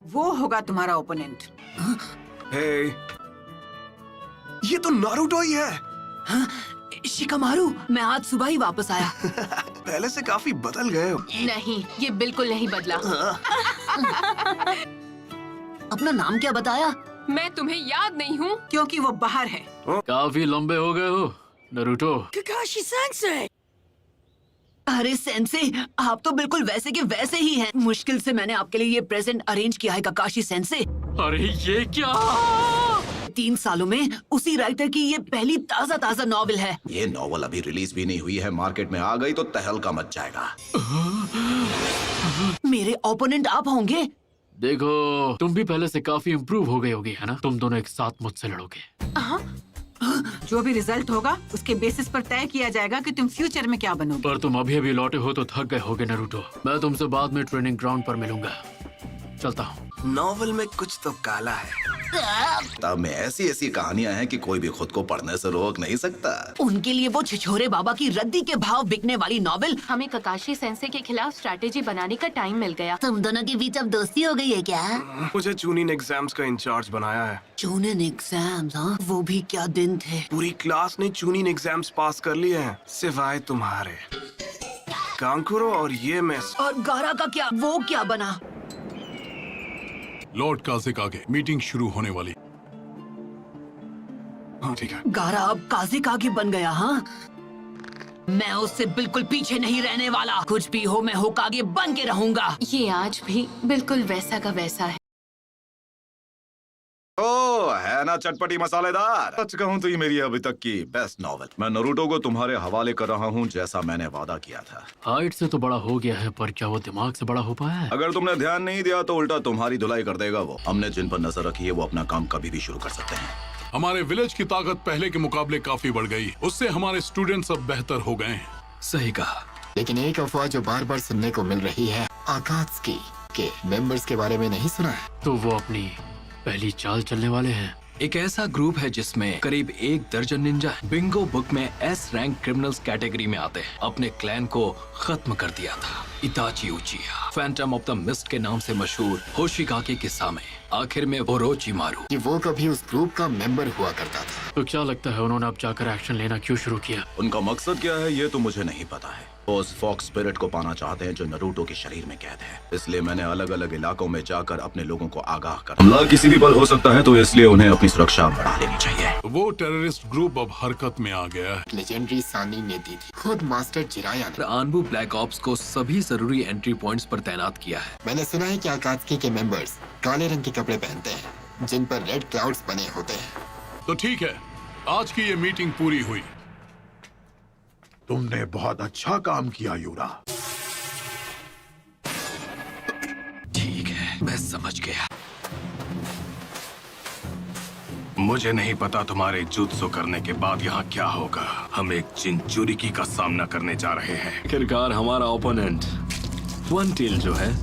वो होगा तुम्हारा ओपोनेंट। हे, ये तो नारुतो ही है। हाँ, शिकामारू, मैं आज सुबह ही वापस आया। पहले से काफी बदल गए हो। नहीं, ये बिल्कुल नहीं बदला। अपना नाम क्या बताया? मैं तुम्हें याद नहीं हूँ। क्योंकि वो बाहर है। काफी लंबे हो गए हो नारुतो। Kakashi sensei. अरे सेंसे, आप तो बिल्कुल वैसे के वैसे ही हैं। मुश्किल से मैंने आपके लिए ये प्रेजेंट अरेंज किया है काकाशी सेंसे। अरे ये क्या? 3 सालों में उसी राइटर की ये पहली ताजा नॉवेल है। ये नॉवल अभी रिलीज भी नहीं हुई है, मार्केट में आ गई तो तहलका मच जाएगा। मेरे ओपोनेंट आप होंगे। देखो, तुम भी पहले से काफी इम्प्रूव हो गई होगी, है ना? तुम दोनों एक साथ मुझसे लड़ोगे। जो भी रिजल्ट होगा उसके बेसिस पर तय किया जाएगा कि तुम फ्यूचर में क्या बनोगे। पर तुम अभी लौटे हो तो थक गए होगे नारुतो। मैं तुमसे बाद में ट्रेनिंग ग्राउंड पर मिलूंगा। चलता हूँ। नॉवल में कुछ तो काला है। किताब में ऐसी कहानियां हैं कि कोई भी खुद को पढ़ने से रोक नहीं सकता। उनके लिए वो छिछोरे बाबा की रद्दी के भाव बिकने वाली नॉवेल। हमें ककाशी सेंसे के खिलाफ स्ट्रैटेजी बनाने का टाइम मिल गया। तुम दोनों के बीच अब दोस्ती हो गई है क्या? मुझे चूनिन एग्जाम्स का इंचार्ज बनाया है। चूनिन एग्जाम्स? हाँ, वो भी क्या दिन थे। पूरी क्लास ने चूनिन एग्जाम्स पास कर लिए हैं, सिवाय तुम्हारे। कांकुरो और ये मिस। और गारा का क्या? वो क्या बना? लॉर्ड काज़ेकागे, मीटिंग शुरू होने वाली। हाँ ठीक है। गारा अब काज़ेकागे बन गया। हाँ, मैं उससे बिल्कुल पीछे नहीं रहने वाला। कुछ भी हो, मैं होकागे बन के रहूंगा। ये आज भी बिल्कुल वैसा का वैसा है। ओ है ना चटपटी मसालेदार। सच कहूँ तो ये मेरी अभी तक की बेस्ट नॉवेल। मैं नारुतो को तुम्हारे हवाले कर रहा हूँ, जैसा मैंने वादा किया था। हाइट से तो बड़ा हो गया है, पर क्या वो दिमाग से बड़ा हो पाया है? अगर तुमने ध्यान नहीं दिया तो उल्टा तुम्हारी धुलाई कर देगा वो। हमने जिन पर नजर रखी है वो अपना काम कभी भी शुरू कर सकते हैं। हमारे विलेज की ताकत पहले के मुकाबले काफी बढ़ गई। उससे हमारे स्टूडेंट्स अब बेहतर हो गए हैं। सही कहा, लेकिन एक अफवाह जो बार बार सुनने को मिल रही है, आकात्सुकी के मेंबर्स के बारे में नहीं सुना है? तो वो अपनी पहली चाल चलने वाले हैं। एक ऐसा ग्रुप है जिसमें करीब 1 दर्जन निंजा बिंगो बुक में एस रैंक क्रिमिनल्स कैटेगरी में आते हैं। अपने क्लैन को खत्म कर दिया था इताची उचिया, फैंटम ऑफ द मिस्ट के नाम से मशहूर होशिगाके के सामने। आखिर में ओरोचिमारू कि वो कभी उस ग्रुप का मेंबर हुआ करता था। तो क्या लगता है उन्होंने अब जाकर एक्शन लेना क्यों शुरू किया? उनका मकसद क्या है ये तो मुझे नहीं पता है। वो उस फॉक्स स्पिरिट को पाना चाहते हैं जो नारुतो के शरीर में कैद है। इसलिए मैंने अलग अलग इलाकों में जाकर अपने लोगों को आगाह कर। हमला किसी भी पल हो सकता है, तो इसलिए उन्हें अपनी सुरक्षा बढ़ा लेनी चाहिए। वो टेररिस्ट ग्रुप अब हरकत में आ गया है। लेजेंडरी सानी ने दी थी, खुद मास्टर जिराया ने। आनबू ब्लैक ऑप्स को सभी जरूरी एंट्री पॉइंट्स पर तैनात किया है। मैंने सुना है कि आकात्सुकी के मेंबर्स काले रंग के कपड़े पहनते हैं जिन पर रेड क्लाउड्स बने होते हैं। तो ठीक है, आज की ये मीटिंग पूरी हुई। तुमने बहुत अच्छा काम किया यूरा। ठीक है, मैं समझ गया। मुझे नहीं पता तुम्हारे जुत्सु करने के बाद यहाँ क्या होगा। हम एक चिंचुरिकी का सामना करने जा रहे हैं। आखिरकार हमारा ओपोनेंट वन टेल जो है।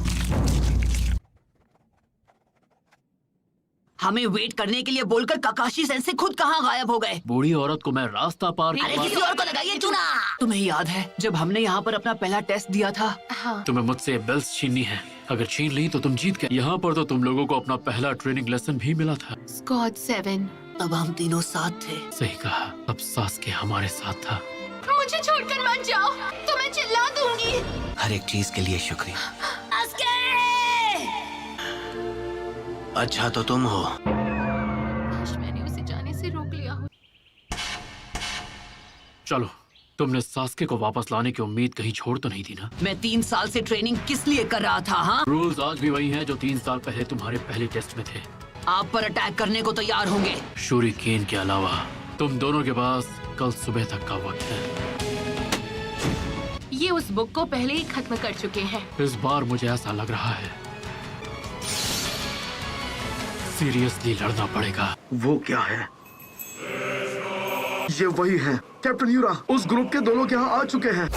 हमें वेट करने के लिए बोलकर काकाशी सेंसे खुद कहाँ गायब हो गए? बूढ़ी औरत को मैं रास्ता पार अरे करवा। किसी और को लगाइए चूना। तुम्हें याद है जब हमने यहाँ पर अपना पहला टेस्ट दिया था? हाँ। तुम्हें मुझसे बेल्स छीननी है। अगर छीन ली तो तुम जीत गए। यहाँ पर तो तुम लोगों को अपना पहला ट्रेनिंग लेसन भी मिला था। स्क्वाड 7। तब हम तीनों साथ थे। सही कहा, अब सास्के हमारे साथ था। मुझे छोड़कर मत जाओ, तो मैं चिल्ला दूंगी। हर एक चीज के लिए शुक्रिया। अच्छा तो तुम हो। काश मैंने उसे जाने से रोक लिया हो। चलो, तुमने सास्के को वापस लाने की उम्मीद कहीं छोड़ तो नहीं दी ना? मैं 3 साल से ट्रेनिंग किस लिए कर रहा था? हाँ, रूल्स आज भी वही हैं जो 3 साल पहले तुम्हारे पहले टेस्ट में थे। आप पर अटैक करने को तैयार होंगे। शूरिकेन के अलावा तुम दोनों के पास कल सुबह तक का वक्त है। ये उस बुक को पहले ही खत्म कर चुके हैं। इस बार मुझे ऐसा लग रहा है सीरियसली लड़ना पड़ेगा। वो क्या है? ये वही है कैप्टन यूरा। उस ग्रुप के दोनों यहाँ आ चुके हैं।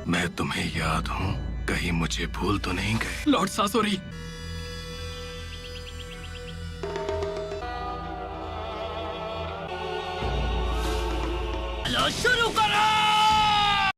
मैं तुम्हें याद हूँ, कहीं मुझे भूल तो नहीं गए? लॉर्ड सासोरी। चलो शुरू।